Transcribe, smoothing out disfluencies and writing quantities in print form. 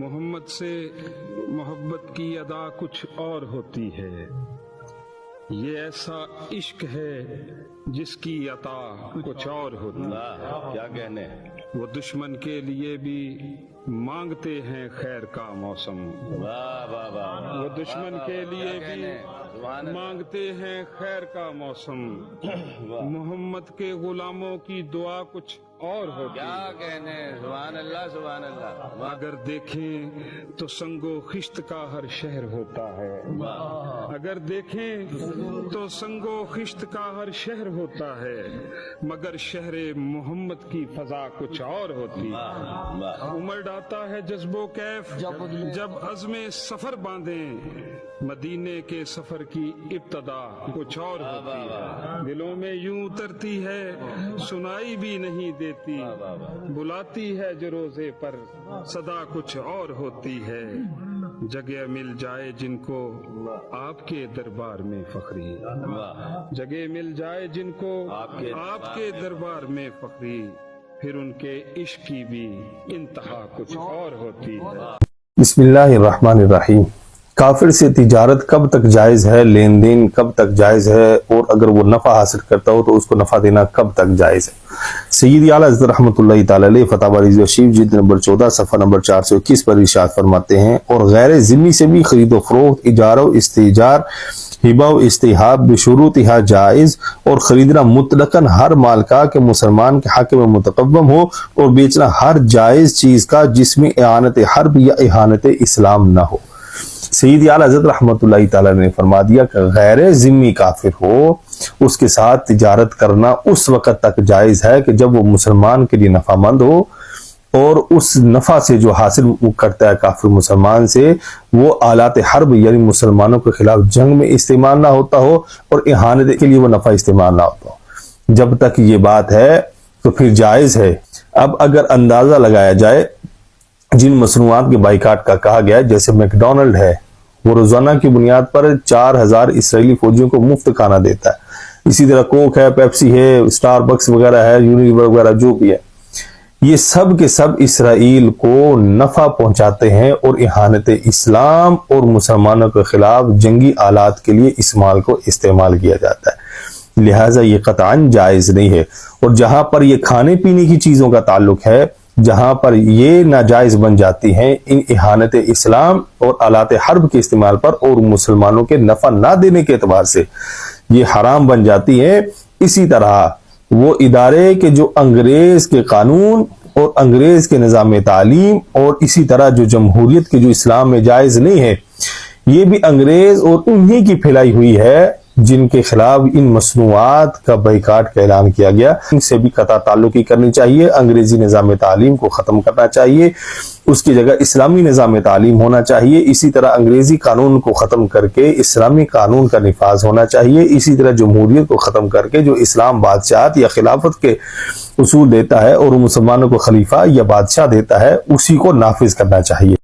محمد سے محبت کی ادا کچھ اور ہوتی ہے، یہ ایسا عشق ہے جس کی عطا کچھ اور ہوتی ہے۔ کیا کہنے، وہ دشمن کے لیے بھی مانگتے ہیں خیر کا موسم، واہ واہ واہ، وہ دشمن کے لیے بھی مانگتے ہیں خیر کا موسم۔ محمد کے غلاموں کی دعا کچھ اور ہوتی ہے، کیا کہنے، سبحان اللہ سبحان اللہ۔ اگر دیکھیں تو سنگ و خشت کا ہر شہر ہوتا ہے، اگر دیکھیں تو سنگ و خشت کا ہر شہر ہوتا ہے، مگر شہر محمد کی فضا کچھ اور ہوتی ہے۔ امڑ آتا ہے جذب و کیف جب عزم سفر باندھیں، مدینے کے سفر کی ابتدا کچھ اور ہوتی ہے۔ دلوں میں یوں اترتی ہے سنائی بھی نہیں دیتی، بلاتی ہے جو روزے پر صدا کچھ اور ہوتی ہے۔ جگہ مل جائے جن کو آپ کے دربار میں فخری، جگہ مل جائے جن کو آپ کے دربار میں فخری، پھر ان کے عشق کی بھی انتہا کچھ اور ہوتی ہے۔ بسم اللہ الرحمن الرحیم۔ کافر سے تجارت کب تک جائز ہے، لین دین کب تک جائز ہے، اور اگر وہ نفع حاصل کرتا ہو تو اس کو نفع دینا کب تک جائز ہے؟ سید اعلیٰ حضرت رحمۃ اللہ تعالی علیہ فتاوی رضوی شریف جلد نمبر 14 صفحہ نمبر 421 پر ارشاد فرماتے ہیں، اور غیر ذمی سے بھی خرید و فروخت، اجارہ و استئجار، ہبہ و استحاب بشروطہا جائز، اور خریدنا مطلقاً ہر مال کا کہ مسلمان کے حق میں متقوم ہو، اور بیچنا ہر جائز چیز کا جس میں اعانت حرب یا اہانت اسلام نہ ہو۔ سید اعلیٰ حضرت رحمۃ اللہ تعالی نے فرما دیا کہ غیر ذمی کافر ہو اس کے ساتھ تجارت کرنا اس وقت تک جائز ہے کہ جب وہ مسلمان کے لیے نفع مند ہو، اور اس نفع سے جو حاصل کرتا ہے کافر مسلمان سے وہ آلات حرب یعنی مسلمانوں کے خلاف جنگ میں استعمال نہ ہوتا ہو، اور اہانت کے لیے وہ نفع استعمال نہ ہوتا ہو۔ جب تک یہ بات ہے تو پھر جائز ہے۔ اب اگر اندازہ لگایا جائے جن مصنوعات کے بائیکاٹ کا کہا گیا ہے، جیسے میکڈونلڈ ہے، وہ روزانہ کی بنیاد پر 4000 اسرائیلی فوجیوں کو مفت کھانا دیتا ہے، اسی طرح کوک ہے، پیپسی ہے، اسٹار بکس وغیرہ ہے، یونیلیور وغیرہ جو بھی ہے، یہ سب کے سب اسرائیل کو نفع پہنچاتے ہیں، اور اہانت اسلام اور مسلمانوں کے خلاف جنگی آلات کے لیے اس مال کو استعمال کیا جاتا ہے، لہٰذا یہ قطعاً جائز نہیں ہے۔ اور جہاں پر یہ کھانے پینے کی چیزوں کا تعلق ہے، جہاں پر یہ ناجائز بن جاتی ہیں ان اہانت اسلام اور آلات حرب کے استعمال پر، اور مسلمانوں کے نفع نہ دینے کے اعتبار سے یہ حرام بن جاتی ہیں، اسی طرح وہ ادارے کے جو انگریز کے قانون اور انگریز کے نظام تعلیم اور اسی طرح جو جمہوریت کے جو اسلام میں جائز نہیں ہے، یہ بھی انگریز اور انہی کی پھیلائی ہوئی ہے جن کے خلاف ان مصنوعات کا بائیکاٹ کا اعلان کیا گیا۔ ان سے بھی قطع تعلقی کرنی چاہیے، انگریزی نظام تعلیم کو ختم کرنا چاہیے، اس کی جگہ اسلامی نظام تعلیم ہونا چاہیے، اسی طرح انگریزی قانون کو ختم کر کے اسلامی قانون کا نفاذ ہونا چاہیے، اسی طرح جمہوریت کو ختم کر کے جو اسلام بادشاہت یا خلافت کے اصول دیتا ہے اور مسلمانوں کو خلیفہ یا بادشاہ دیتا ہے اسی کو نافذ کرنا چاہیے۔